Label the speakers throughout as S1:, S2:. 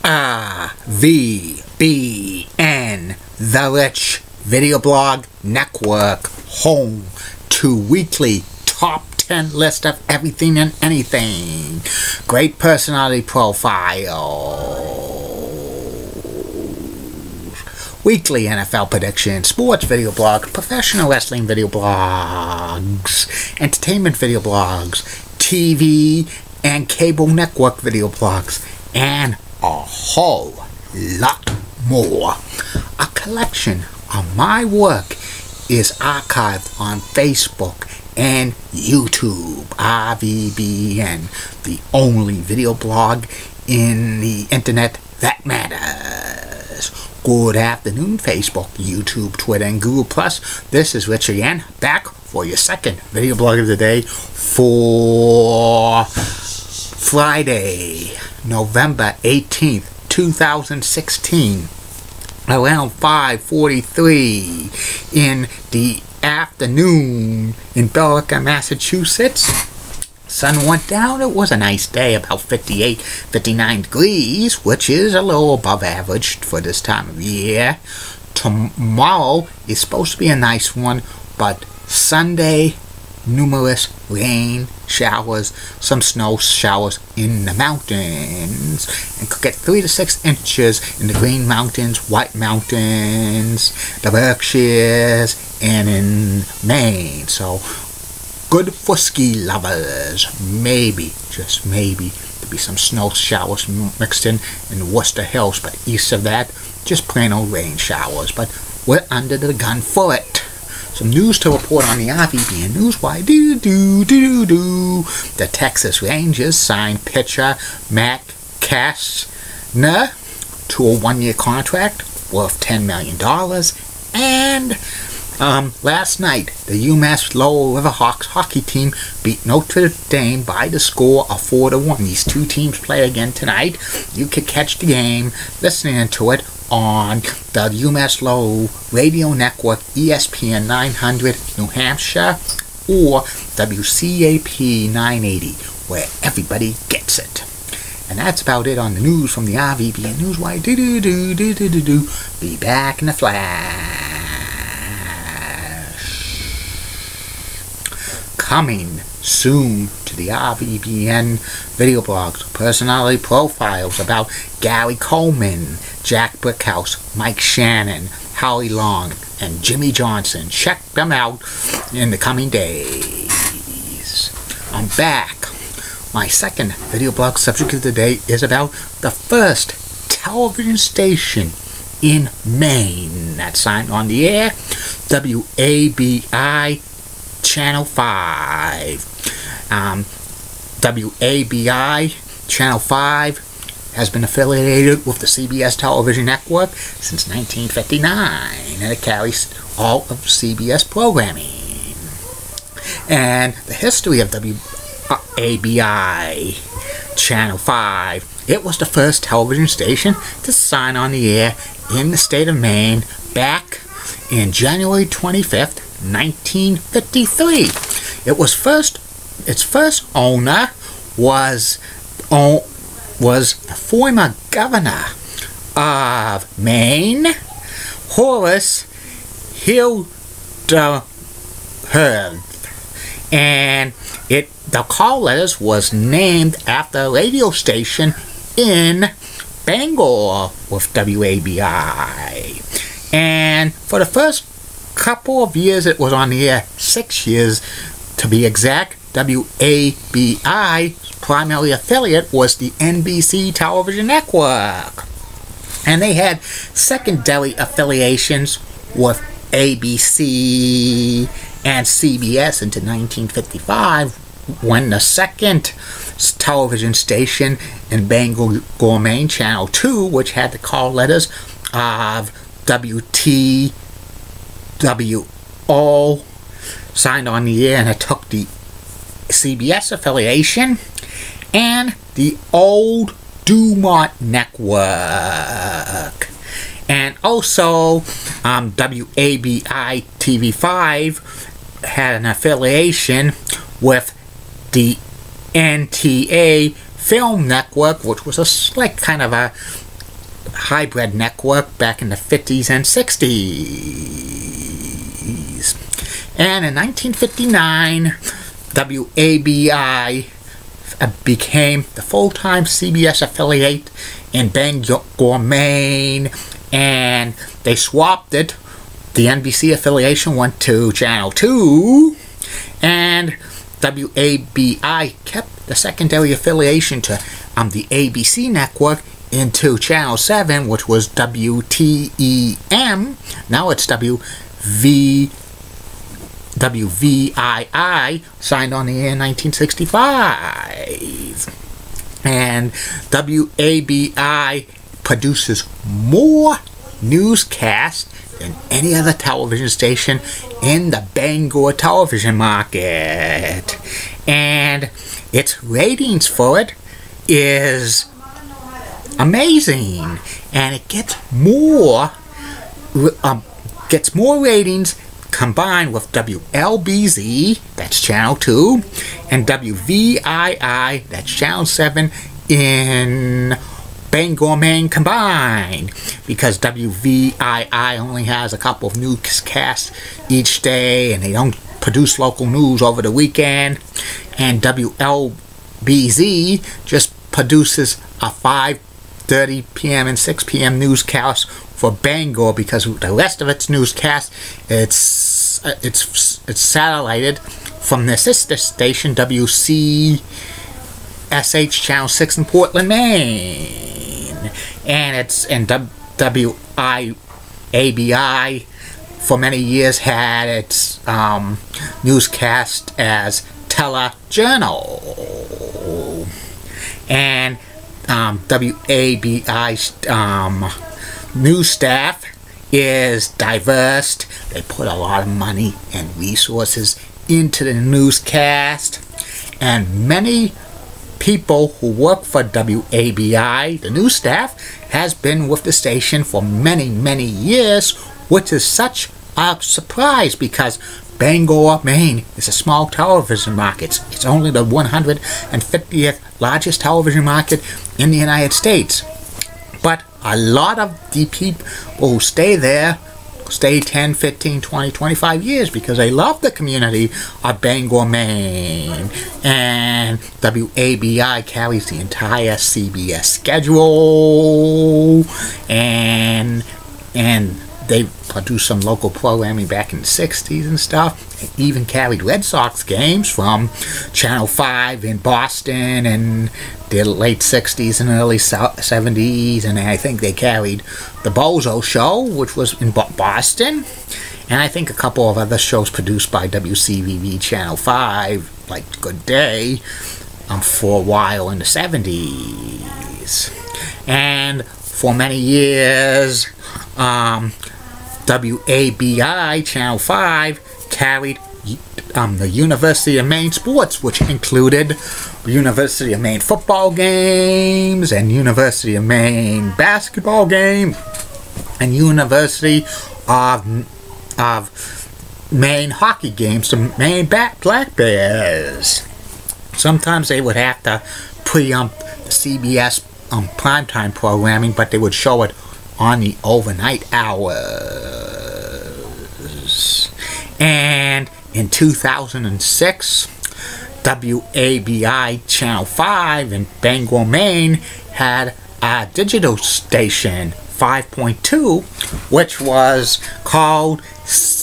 S1: VBN, the Rich Video Blog Network, home to weekly top 10 list of everything and anything. Great personality profiles, weekly NFL predictions, sports video blogs, professional wrestling video blogs, entertainment video blogs, TV and cable network video blogs, and a whole lot more. A collection of my work is archived on Facebook and YouTube. RVBN, the only video blog in the internet that matters. Good afternoon, Facebook, YouTube, Twitter, and Google+. This is Rich again, back for your second video blog of the day for Friday, November 18th, 2016, around 5:43 in the afternoon in Bangor, Massachusetts. Sun went down. It was a nice day, about 58, 59 degrees, which is a little above average for this time of year. Tomorrow is supposed to be a nice one, but Sunday, numerous rain showers, some snow showers in the mountains, and could get 3 to 6 inches in the Green Mountains, White Mountains, the Berkshires, and in Maine. So good for ski lovers. Maybe, just maybe, there'll be some snow showers mixed in the Worcester Hills, but east of that, just plain old rain showers. But we're under the gun for it. Some news to report on the RVBN News. Why the Texas Rangers signed pitcher Matt Kastner to a 1-year contract worth $10 million. And last night, the UMass Lowell Riverhawks hockey team beat Notre Dame by the score of 4-1. These two teams play again tonight. You can catch the game listening to it on the UMass Lowell Radio Network, ESPN 900 New Hampshire, or WCAP 980, where everybody gets it. And that's about it on the news from the RVBN News. Why be back in a flash. Coming soon to the RVBN video blogs, personality profiles about Gary Coleman, Jack Brickhouse, Mike Shannon, Howie Long, and Jimmy Johnson. Check them out in the coming days. I'm back. My second video blog subject of the day is about the first television station in Maine that signed on the air, WABI Channel 5. WABI Channel 5 has been affiliated with the CBS television network since 1959, and it carries all of CBS programming. And the history of WABI Channel 5, it was the first television station to sign on the air in the state of Maine back in January 25th, 1953. Its first owner was the former governor of Maine, Horace Hildreth, and the call letters was named after a radio station in Bangor with WABI. And for the first couple of years it was on the air, 6 years to be exact. WABI's primary affiliate was the NBC television network, and they had secondary affiliations with ABC and CBS until 1955, when the second television station in Bangor, Maine, Channel 2, which had the call letters of WTWO, signed on the air, and it took the CBS affiliation and the old Dumont network. And also WABI TV5 had an affiliation with the NTA Film Network, which was a like kind of a hybrid network back in the 50s and 60s. And in 1959, WABI became the full-time CBS affiliate in Bangor, Maine, and they swapped it. The NBC affiliation went to Channel 2, and WABI kept the secondary affiliation to the ABC network into Channel 7, which was WTEM. Now it's WVII, signed on the air in 1965. And WABI produces more newscasts than any other television station in the Bangor television market. And its ratings for it is amazing, and it gets more ratings combined with WLBZ, that's Channel 2, and WVII, that's Channel 7 in Bangor, Maine combined, because WVII only has a couple of newscasts each day, and they don't produce local news over the weekend, and WLBZ just produces a 5:30 p.m. and 6 p.m. newscast for Bangor, because the rest of its newscast it's satellited from their sister station WCSH Channel 6 in Portland, Maine, and WIABI for many years had its newscast as telejournal, and WABI's news staff is diverse. They put a lot of money and resources into the newscast, and many people who work for WABI, the news staff, has been with the station for many, many years, which is such a surprise because Bangor, Maine is a small television market. It's only the 150th largest television market in the United States. But a lot of the people who stay there stay 10, 15, 20, 25 years because they love the community of Bangor, Maine. And WABI carries the entire CBS schedule, and they produced some local programming back in the 60s and stuff. They even carried Red Sox games from Channel 5 in Boston in the late 60s and early 70s. And I think they carried the Bozo Show, which was in Boston. And I think a couple of other shows produced by WCVB Channel 5, like Good Day, for a while in the 70s. And for many years, WABI Channel 5 carried the University of Maine sports, which included University of Maine football games, and University of Maine basketball game, and University of Maine hockey games, the Maine Black Bears. Sometimes they would have to preempt the CBS primetime programming, but they would show it on the overnight hours. And in 2006, WABI Channel 5 in Bangor, Maine had a digital station, 5.2, which was called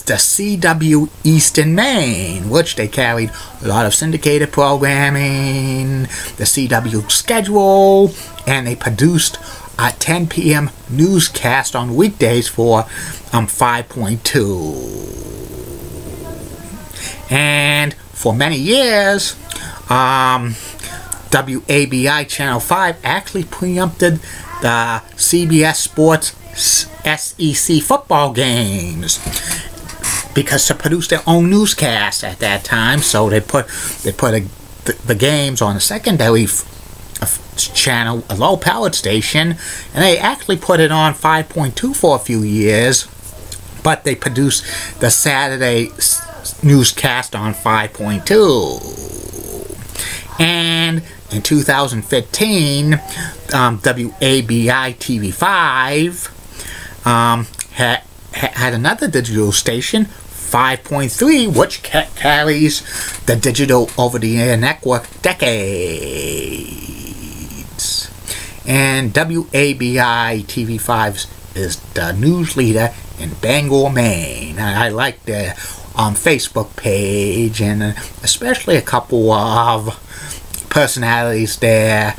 S1: the CW Eastern Maine, which they carried a lot of syndicated programming, the CW schedule, and they produced a 10 p.m. newscast on weekdays for 5.2. And for many years, WABI Channel 5 actually preempted the CBS Sports SEC football games, because to produce their own newscast at that time, so they put the games on a secondary channel, a low-powered station, and they actually put it on 5.2 for a few years, but they produced the Saturday newscast on 5.2. And in 2015, WABI TV5 had another digital station, 5.3, which carries the digital over-the-air network decades. And WABI TV5 is the news leader in Bangor, Maine. I like their Facebook page, and especially a couple of personalities there,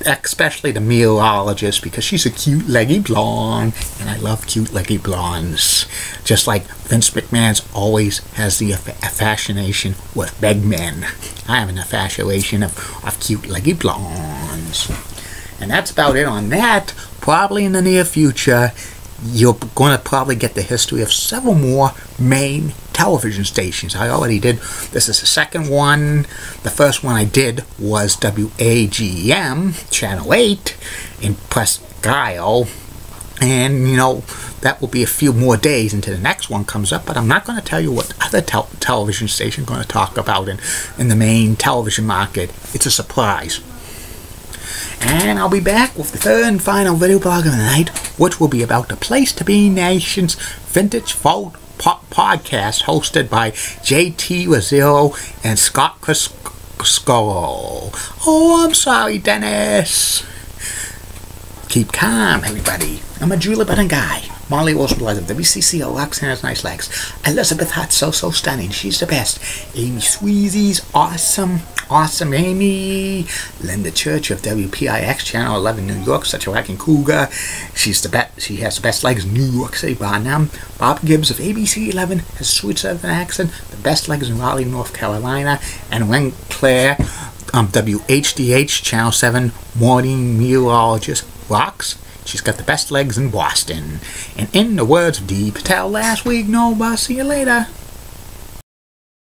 S1: especially the meteorologist, because she's a cute leggy blonde, and I love cute leggy blondes. Just like Vince McMahon's always has the fascination with big men, I have an fascination of cute leggy blondes. And that's about it on that. Probably in the near future, you're going to probably get the history of several more Maine television stations. I already did. This is the second one. The first one I did was WAGM, Channel 8, in Presque Isle. And, you know, that will be a few more days until the next one comes up. But I'm not going to tell you what other television station I'm going to talk about in the Maine television market. It's a surprise. And I'll be back with the third and final video blog of the night, which will be about the Place to Be Nation's Vintage Folk podcast, hosted by JT Razillo and Scott Crisco. Oh, I'm sorry, Dennis. Keep calm, everybody. I'm a Julie Button guy. Molly Wilson Blood of WCC, Alexa has nice legs. Elizabeth Hutt, so stunning. She's the best. Amy Sweezy's awesome. Awesome Amy. Linda Church of WPIX Channel 11 New York, such a whacking cougar. She's the best. She has the best legs in New York City. Bob Gibbs of ABC 11 has a sweet southern accent. The best legs in Raleigh, North Carolina. And Wen Claire, WHDH Channel 7 morning meteorologist, rocks. She's got the best legs in Boston. And in the words of Dee Patel last week, no, bye, see you later.